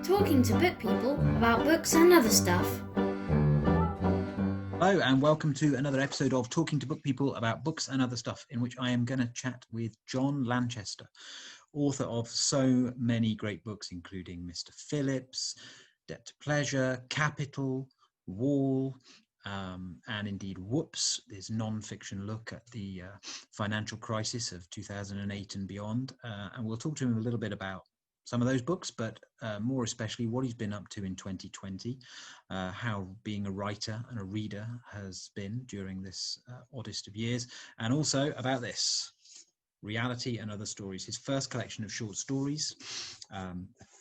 talking to book people about books and other stuff. Hello and welcome to another episode of Talking to Book People about books and other stuff, in which I am going to chat with John Lanchester, author of so many great books, including Mr. Phillips, Debt to Pleasure, Capital, Wall, and indeed Whoops, this non-fiction look at the financial crisis of 2008 and beyond. And we'll talk to him a little bit about some of those books, but more especially what he's been up to in 2020, how being a writer and a reader has been during this oddest of years, and also about this, Reality and Other Stories, his first collection of short stories, a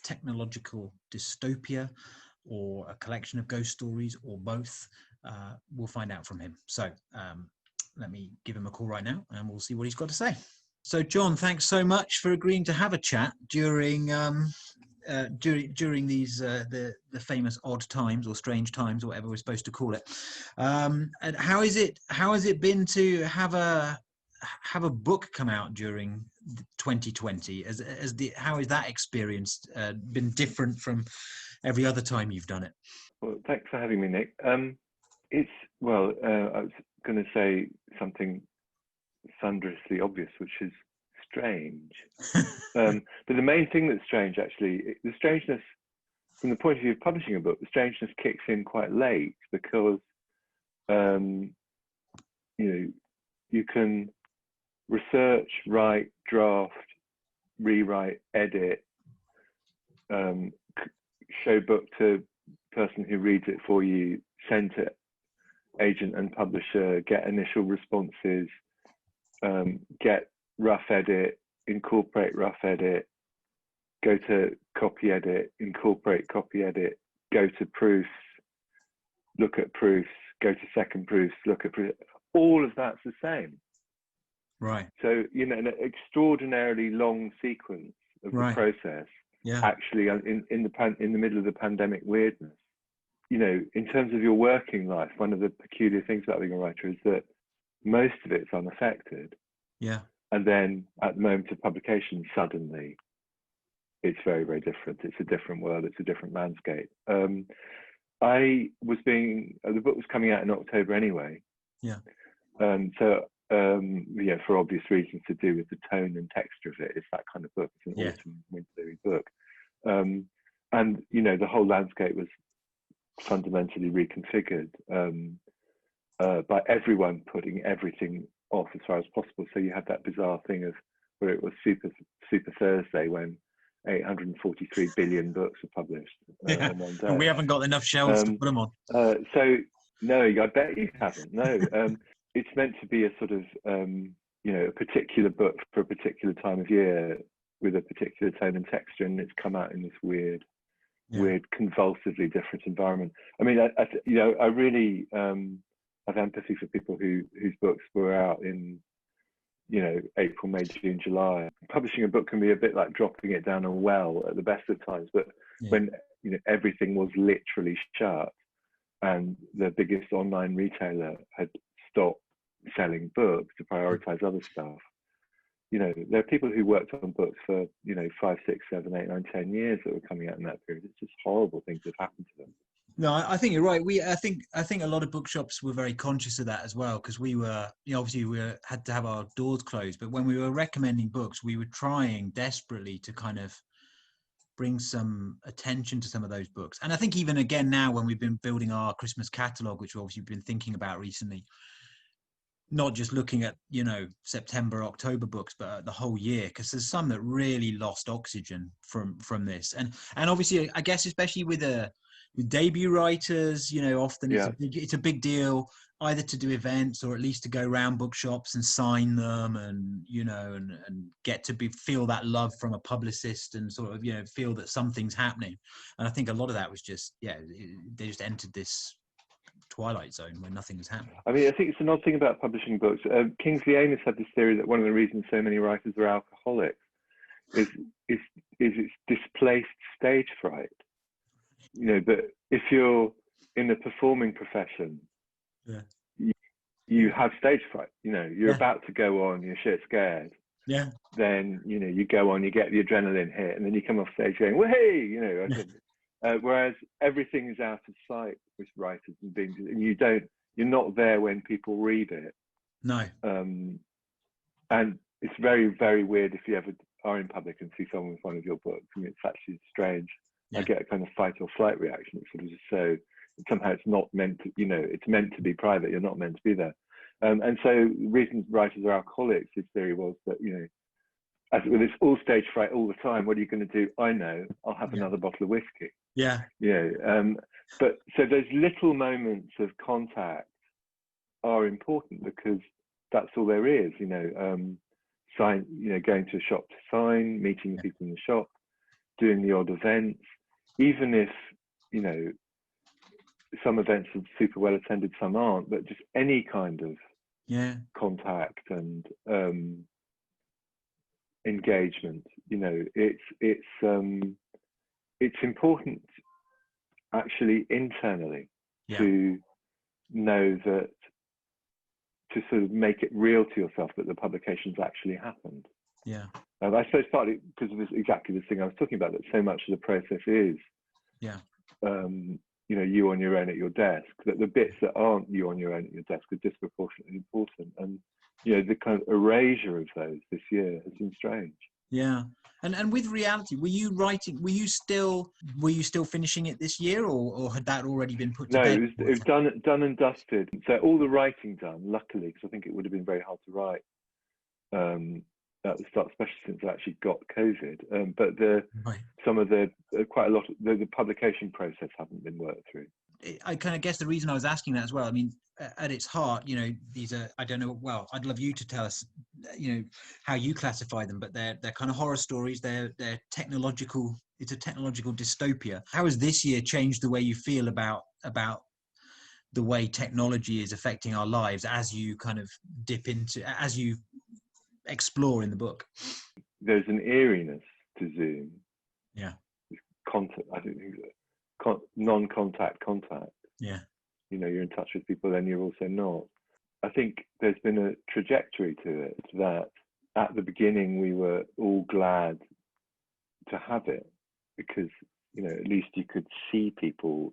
technological dystopia, or a collection of ghost stories, or both. We'll find out from him. So let me give him a call right now, and we'll see what he's got to say. So, John, thanks so much for agreeing to have a chat during these the famous odd times or strange times or whatever we're supposed to call it. And how has it been to have a book come out during 2020? How has that experience been different from every other time you've done it? Well, thanks for having me, Nick. I was going to say something thunderously obvious, which is strange. But the main thing that's strange, actually, the strangeness from the point of view of publishing a book, the strangeness kicks in quite late because you can research, write, draft, rewrite, edit, show book to person who reads it for you, send to agent and publisher, get initial responses, get rough edit, incorporate rough edit, go to copy edit, incorporate copy edit, go to proofs, look at proofs, go to second proofs, look at proofs. All of that's the same. Right. So, an extraordinarily long sequence of the process, actually in the middle of the pandemic weirdness. In terms of your working life, one of the peculiar things about being a writer is that most of it's unaffected. Yeah. And then at the moment of publication, suddenly it's very, very different. It's a different world. It's a different landscape. The book was coming out in October anyway. Yeah. For obvious reasons to do with the tone and texture of it, it's that kind of book. It's an autumn, winter book. The whole landscape was fundamentally reconfigured by everyone putting everything off as far as possible. So you had that bizarre thing of where it was Super Thursday when 843 billion books were published on one day. And we haven't got enough shelves to put them on. No, I bet you haven't. No, it's meant to be a sort of a particular book for a particular time of year with a particular tone and texture, and it's come out in this weird, convulsively different environment. I mean, I really have empathy for people whose books were out in, April, May, June, July. Publishing a book can be a bit like dropping it down a well at the best of times, but when everything was literally shut and the biggest online retailer had stopped selling books to prioritize other stuff. There are people who worked on books for 5, 6, 7, 8, 9, 10 years that were coming out in that period. It's just horrible things that happened to them. No, I think you're right. I think a lot of bookshops were very conscious of that as well, because we were, obviously had to have our doors closed, but when we were recommending books, we were trying desperately to kind of bring some attention to some of those books. And I think even again now, when we've been building our Christmas catalogue, which we've obviously been thinking about recently, not just looking at September, October books, but the whole year, because there's some that really lost oxygen from this, and obviously I guess especially with debut writers, often it's a big deal either to do events or at least to go around bookshops and sign them, and and get to feel that love from a publicist and sort of feel that something's happening. And I think a lot of that was just they just entered this twilight zone where nothing was happening. I mean, I think it's an odd thing about publishing books. Kingsley Amis had this theory that one of the reasons so many writers are alcoholics is it's displaced stage fright. But if you're in the performing profession, you have stage fright. You're about to go on, you're shit scared. Then you go on, you get the adrenaline hit, and then you come off stage going, "Well, hey!" Whereas everything is out of sight with writers and things, and you're not there when people read it. No. And it's very, very weird if you ever are in public and see someone with one of your books. I mean, it's actually strange. Yeah. I get a kind of fight or flight reaction. It's sort of just so, somehow it's not meant to, it's meant to be private. You're not meant to be there. And so the reason writers are alcoholics, his theory was that, as with this all stage fright all the time, what are you going to do? I know, I'll have another bottle of whiskey. Yeah. But so those little moments of contact are important because that's all there is, going to a shop to sign, meeting the people in the shop, doing the odd events, even if, some events are super well attended, some aren't, but just any kind of contact and engagement, it's important actually internally to know that, to sort of make it real to yourself that the publication's actually happened. Yeah. I suppose partly because of exactly this thing I was talking about, that so much of the process is, you on your own at your desk, that the bits that aren't you on your own at your desk are disproportionately important. And, the kind of erasure of those this year has been strange. Yeah. And with reality, were you still finishing it this year, or had that already been put to bed? No, it was done and dusted. So all the writing done, luckily, because I think it would have been very hard to write at the start, especially since I actually got COVID. But some of quite a lot of the publication process hadn't been worked through. I kind of guess the reason I was asking that as well, I mean, at its heart, these are, I don't know, well, I'd love you to tell us, how you classify them, but they're kind of horror stories. They're technological. It's a technological dystopia. How has this year changed the way you feel about the way technology is affecting our lives as you kind of as you explore in the book? There's an eeriness to Zoom. Yeah. Contact, I think, non-contact contact. Yeah. You're in touch with people, then you're also not. I think there's been a trajectory to it that at the beginning we were all glad to have it because, at least you could see people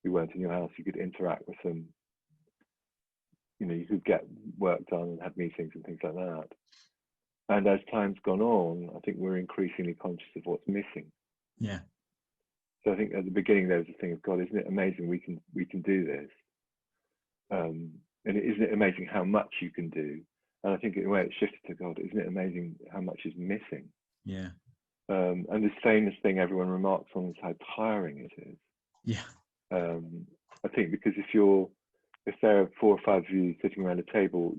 who weren't in your house, you could interact with them, you could get work done and have meetings and things like that. And as time's gone on, I think we're increasingly conscious of what's missing. Yeah. So I think at the beginning there was a thing of, God, isn't it amazing we can do this? And isn't it amazing how much you can do? And I think in a way it shifted to, God, isn't it amazing how much is missing? Yeah. And this famous thing everyone remarks on is how tiring it is. Yeah. I think because if there are 4 or 5 of you sitting around a table,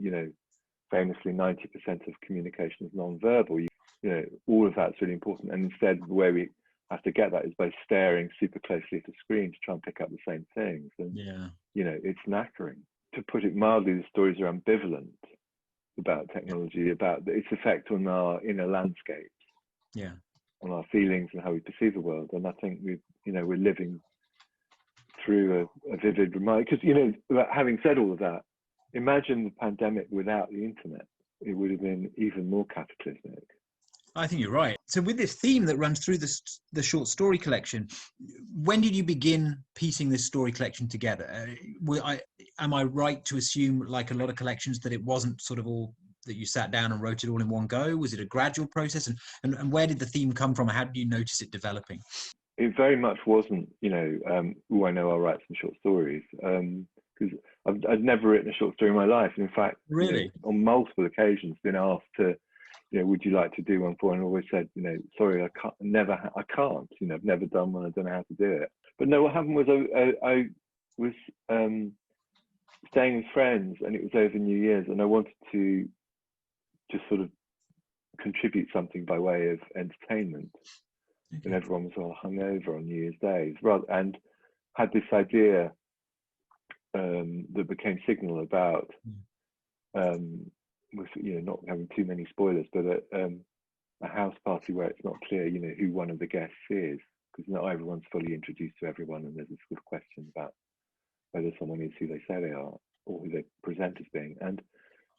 famously 90% of communication is non-verbal. All of that's really important. And instead, the way we have to get that is by staring super closely at the screen to try and pick up the same things. And it's knackering. To put it mildly, the stories are ambivalent about technology, about its effect on our inner landscapes, on our feelings and how we perceive the world. And I think we're living through a vivid reminder. Because having said all of that, imagine the pandemic without the internet. It would have been even more cataclysmic. I think you're right. So with this theme that runs through the short story collection, when did you begin piecing this story collection together? Am I right to assume, like a lot of collections, that it wasn't sort of all that you sat down and wrote it all in one go? Was it a gradual process? And where did the theme come from? How did you notice it developing? It very much wasn't, I know I'll write some short stories. Because I'd never written a short story in my life. And in fact, really, on multiple occasions, been asked to, would you like to do one for? And I always said, sorry, I can't. I've never done one. I don't know how to do it. But no, what happened was I was staying with friends, and it was over New Year's, and I wanted to just sort of contribute something by way of entertainment. Okay. And everyone was all hungover on New Year's Day, and had this idea that became signal about, with not having too many spoilers, but a house party where it's not clear, who one of the guests is, because not everyone's fully introduced to everyone, and there's a sort of question about whether someone is who they say they are or who they present as being. And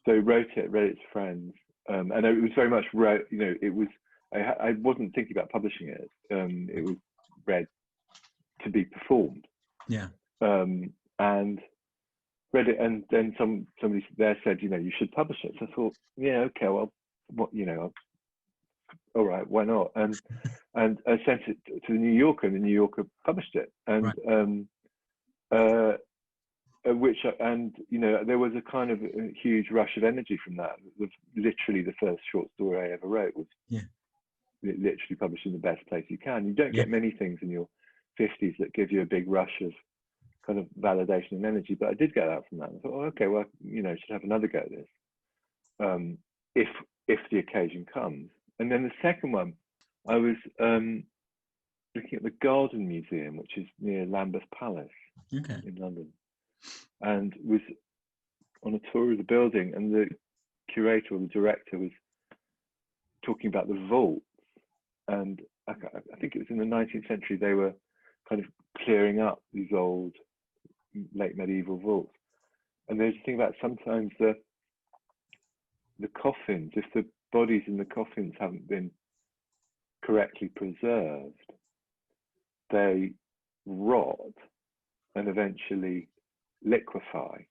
so read it to friends, and it was very much it was. I wasn't thinking about publishing it. It was read to be performed. Yeah. And read it, and then somebody there said, you should publish it. So I thought, yeah, okay, well, all right, why not? And I sent it to the New Yorker, and the New Yorker published it. And right. there was a kind of a huge rush of energy from that. Literally, the first short story I ever wrote was literally published in the best place you can. You don't get many things in your 50s that give you a big rush of kind of validation and energy, but I did get that from that. I thought, oh, okay, well, I should have another go at this, if the occasion comes. And then the second one, I was looking at the Garden Museum, which is near Lambeth Palace in London, and was on a tour of the building, and the curator or the director was talking about the vaults, and I think it was in the 19th century they were kind of clearing up these old late medieval vaults. And there's a thing about sometimes the coffins, if the bodies in the coffins haven't been correctly preserved, they rot and eventually liquefy.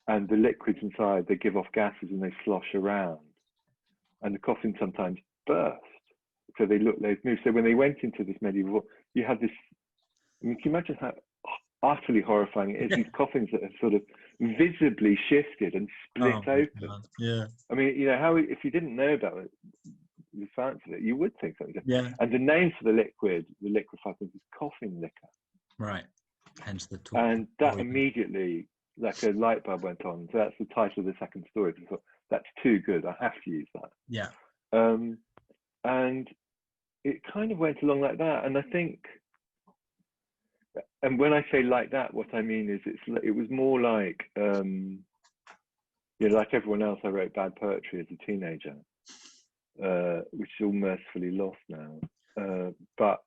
And the liquids inside, they give off gases and they slosh around. And the coffins sometimes burst. So they've moved. So when they went into this medieval vault, you had this, can you imagine how utterly horrifying it is? These coffins that have sort of visibly shifted and split open. God. Yeah. I mean, how if you didn't know about it, the science of it, you would think something. Yeah. And the name for the liquefied thing is coffin liquor. Right. Hence the talk. And that immediately, like a light bulb went on. So that's the title of the second story. I thought, that's too good. I have to use that. Yeah. And it kind of went along like that. And I think, and when I say like that, what I mean is it was more like, like everyone else, I wrote bad poetry as a teenager, which is all mercifully lost now. But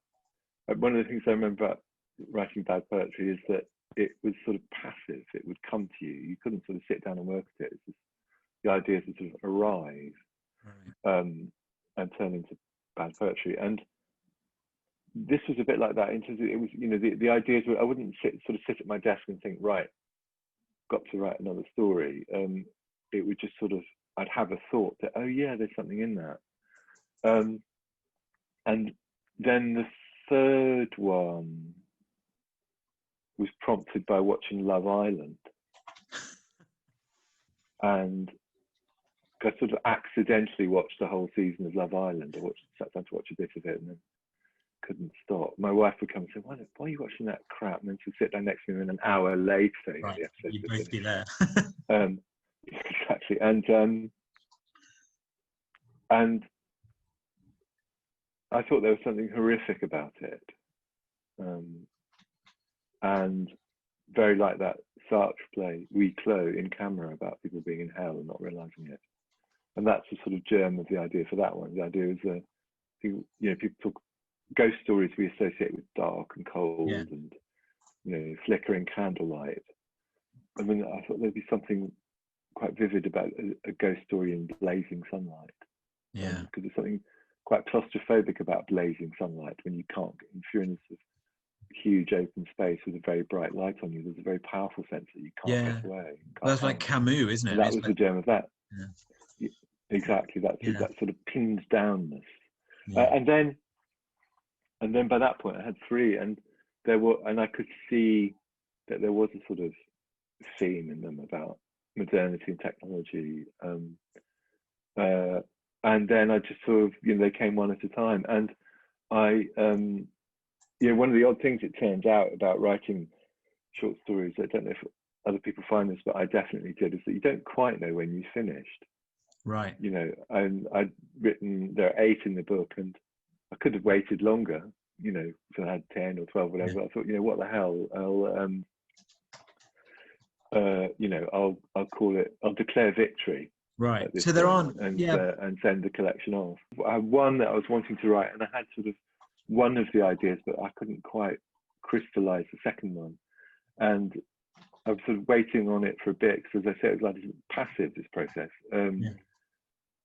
one of the things I remember about writing bad poetry is that it was sort of passive. It would come to you. You couldn't sort of sit down and work at it. It's just, the ideas would sort of arrive and turn into bad poetry. And this was a bit like that. It was, the ideas were, I wouldn't sit at my desk and think, right, got to write another story. It would just sort of, I'd have a thought that, oh yeah, there's something in that. And then the third one was prompted by watching Love Island. And I sort of accidentally watched the whole season of Love Island. I sat down to watch a bit of it and then couldn't stop. My wife would come and say, why are you watching that crap? And then she'd sit down next to me, and an hour later, right. the episode You'd both be there. Exactly. And I thought there was something horrific about it. And very like that Sartre play, We Clos, in camera, about people being in hell and not realizing it. And that's the sort of germ of the idea for that one. The idea is people talk ghost stories we associate with dark and cold and flickering candlelight. I mean, I thought there'd be something quite vivid about a ghost story in blazing sunlight. Yeah. Because there's something quite claustrophobic about blazing sunlight when you can't, if you're in this huge open space with a very bright light on you, there's a very powerful sense that you can't get away. That's like Camus, isn't it? And that was the germ of that. Yeah. Exactly. That sort of pinned downness. And then by that point I had three, and I could see that there was a sort of theme in them about modernity and technology. And then I just sort of, they came one at a time. And I, one of the odd things it turns out about writing short stories, I don't know if other people find this, but I definitely did, is that you don't quite know when you finished. Right. I'd written, there are 8 in the book, and I could have waited longer, if I had 10 or 12, whatever. Yeah. I thought, what the hell, I'll call it, I'll declare victory. Right. So there aren't, and send the collection off. I had one that I was wanting to write, and I had sort of one of the ideas, but I couldn't quite crystallize the second one. And I was sort of waiting on it for a bit, because as I said, it was like passive, this process.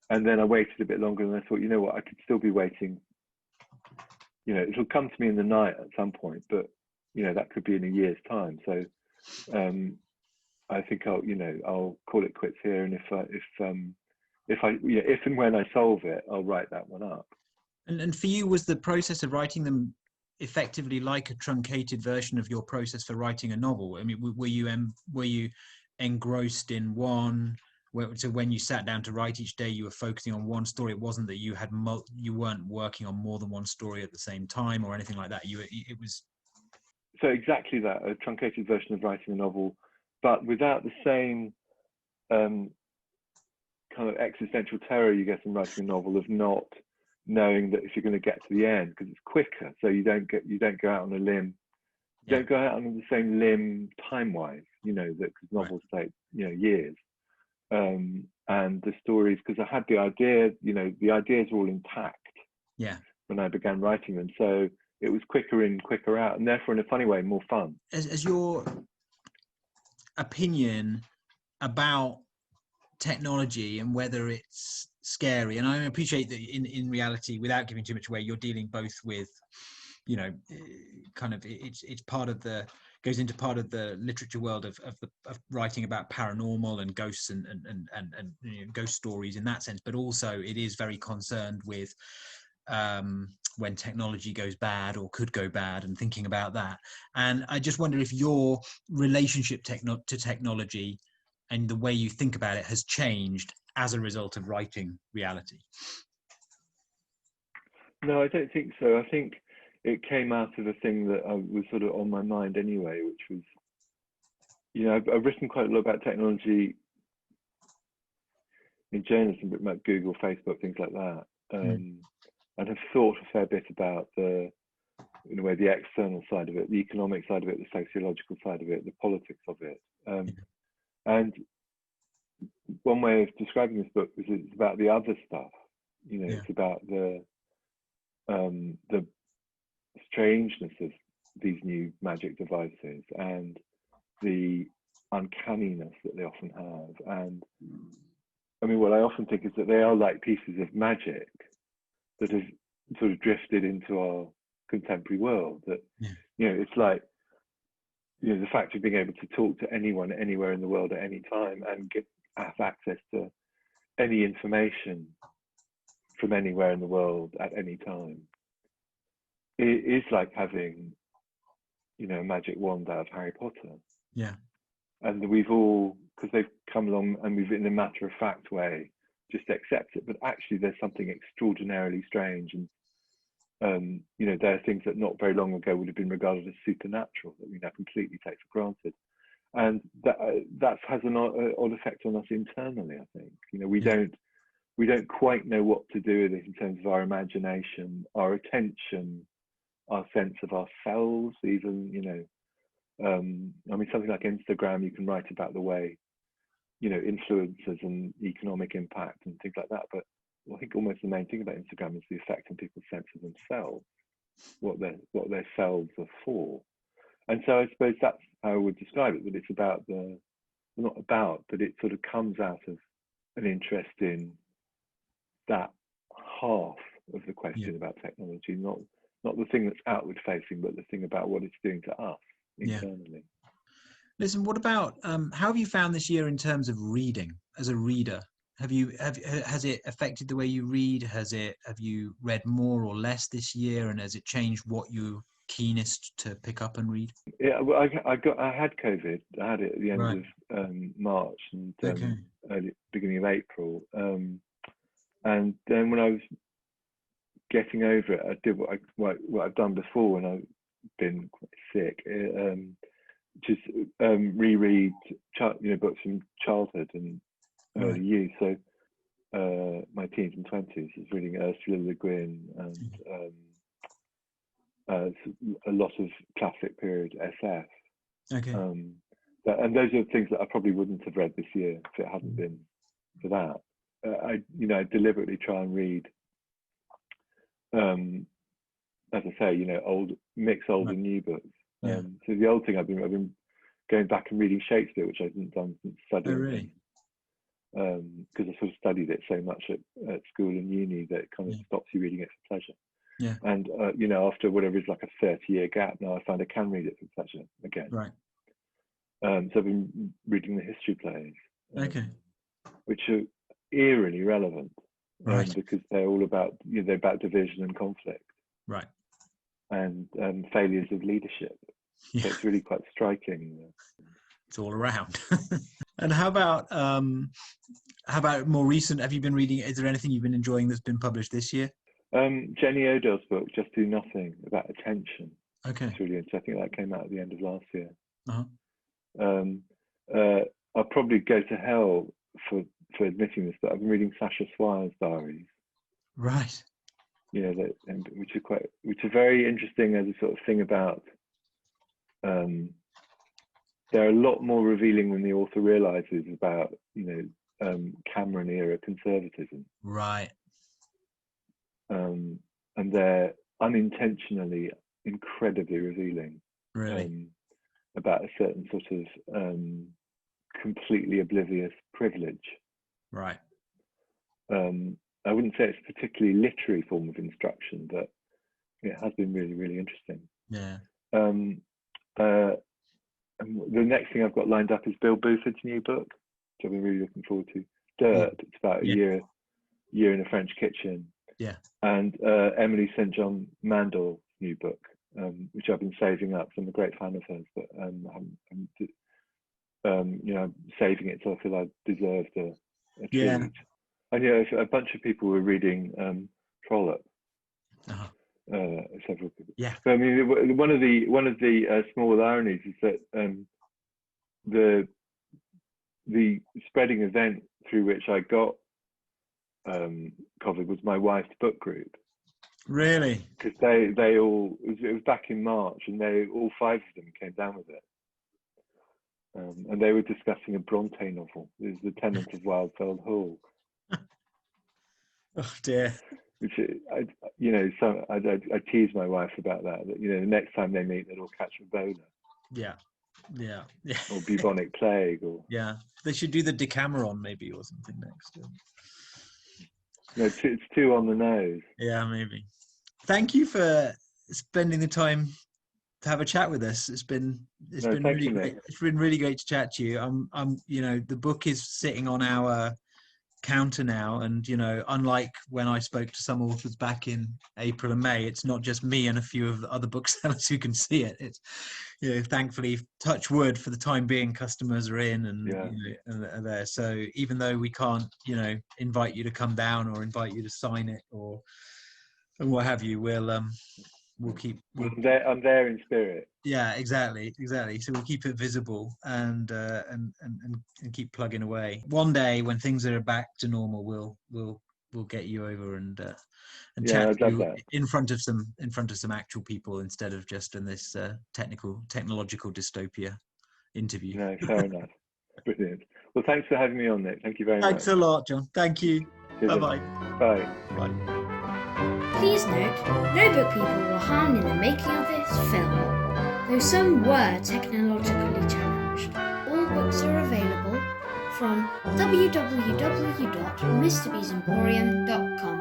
And then I waited a bit longer, and I thought, I could still be waiting you know, it'll come to me in the night at some point, but you know, that could be in a year's time. So I think I'll call it quits here, and if and when I solve it, I'll write that one up. And for you, was the process of writing them effectively like a truncated version of your process for writing a novel? I mean, were you engrossed in one? So when you sat down to write each day, you were focusing on one story. It wasn't that you weren't working on more than one story at the same time or anything like that. It was. So exactly that, a truncated version of writing a novel, but without the same kind of existential terror you get in writing a novel of not knowing that if you're going to get to the end, because it's quicker, so you don't go out on a limb. You don't go out on the same limb time-wise, you know, that because novels take, you know, years. And the stories, because I had the idea, you know, the ideas were all intact when I began writing them, so it was quicker in, quicker out, and therefore in a funny way more fun. As your opinion about technology and whether it's scary, and I appreciate that in reality, without giving too much away, you're dealing both with, you know, kind of it's part of the goes into part of the literature world of writing about paranormal and ghosts and you know, ghost stories in that sense, but also it is very concerned with when technology goes bad or could go bad, and thinking about that. And I just wonder if your relationship to technology and the way you think about it has changed as a result of writing reality. No, I don't think so. I think it came out of a thing that was sort of on my mind anyway, which was, you know, I've written quite a lot about technology in journalism, but about Google, Facebook, things like that, and have thought a fair bit about the, in a way, the external side of it, the economic side of it, the sociological side of it, the politics of it. And one way of describing this book is it's about the other stuff. You know, it's about the strangeness of these new magic devices and the uncanniness that they often have. And I mean, what I often think is that they are like pieces of magic that have sort of drifted into our contemporary world. That, you know, it's like, you know, the fact of being able to talk to anyone anywhere in the world at any time and have access to any information from anywhere in the world at any time. It is like having, you know, a magic wand out of Harry Potter. Yeah. And we've all, because they've come along and we've, in a matter of fact way, just accept it. But actually, there's something extraordinarily strange, and you know, there are things that not very long ago would have been regarded as supernatural that we now completely take for granted, and that has an odd effect on us internally. I think, you know, we don't quite know what to do with it in terms of our imagination, our attention, our sense of ourselves, even, you know. I mean, something like Instagram, you can write about the way, you know, influencers and economic impact and things like that. But I think almost the main thing about Instagram is the effect on people's sense of themselves, what their selves are for. And so I suppose that's how I would describe it, that it's about but it sort of comes out of an interest in that half of the question about technology, not the thing that's outward facing, but the thing about what it's doing to us internally. Listen, what about how have you found this year in terms of reading as a reader? Has it affected the way you read? Have you read more or less this year, and has it changed what you're keenest to pick up and read? Yeah, well, I had COVID. I had it at the end of March and beginning of April, and then when I was getting over it, I did what I've done before when I've been quite sick. Just reread, you know, books from childhood and early youth. So my teens and 20s is reading Ursula Le Guin and a lot of classic period SF. And those are things that I probably wouldn't have read this year if it hadn't been for that. I deliberately try and read, as I say, you know, mix old and new books. So the old thing I've been going back and reading Shakespeare, which I hadn't done since studying. Oh, really? Because I sort of studied it so much at school and uni that it kind of stops you reading it for pleasure. Yeah. And after whatever is like a 30-year gap, now I find I can read it from pleasure again. Right. So I've been reading the history plays, Okay. which are eerily relevant, Right. because they're all about they're about division and conflict, Right. and failures of leadership. Yeah. So it's really quite striking. It's all around. And how about more recent? Have you been reading? Is there anything you've been enjoying that's been published this year? Jenny Odell's book, Just Do Nothing, about attention. Okay. It's really interesting. I think that came out at the end of last year. Uh-huh. I'll probably go to hell for admitting this, but I've been reading Sasha Swire's diaries. Right. Which are very interesting as a sort of thing about. They're a lot more revealing than the author realizes about Cameron era conservatism. Right. And they're unintentionally incredibly revealing. Really. About a certain sort of completely oblivious privilege. Right. I wouldn't say it's a particularly literary form of instruction, but it has been really, really interesting. Yeah. The next thing I've got lined up is Bill Buford's new book, which I've been really looking forward to. Dirt. Yeah. It's about a year in a French kitchen. Yeah. And Emily St. John Mandel's new book, which I've been saving up. So I'm a great fan of hers, but I'm saving it so I feel I deserved a treat. Yeah. And a bunch of people were reading Trollope. Uh-huh. Several people. Yeah. So, I mean, one of the small ironies is that the spreading event through which I got COVID was my wife's book group. Really? Because they all it was back in March, and all 5 of them came down with it, and they were discussing a Bronte novel. It was The Tenant of Wildfell Hall. Oh dear. Which I tease my wife about that. The next time they meet, they'll all catch Ebola. Yeah. Yeah. Or bubonic plague, or they should do the Decameron maybe or something next. No, it's too on the nose. Yeah, maybe. Thank you for spending the time to have a chat with us. It's been really great. It's been really great to chat to you. The book is sitting on our counter now, and unlike when I spoke to some authors back in April and May, it's not just me and a few of the other booksellers who can see it. It's thankfully, touch wood, for the time being, customers are in and are there. So even though we can't invite you to come down or invite you to sign it and what have you, we'll keep. I'm there in spirit. Yeah, exactly. So we'll keep it visible and keep plugging away. One day when things are back to normal, we'll get you over and chat to you in front of some actual people instead of just in this technological dystopia interview. No, fair enough. Brilliant. Well, thanks for having me on, Nick. Thank you very much. Thanks a lot, John. Thank you. Bye-bye. Bye. Bye. Please note, no book people were harmed in the making of this film, though some were technologically challenged. All books are available from www.mrbeesemporium.com.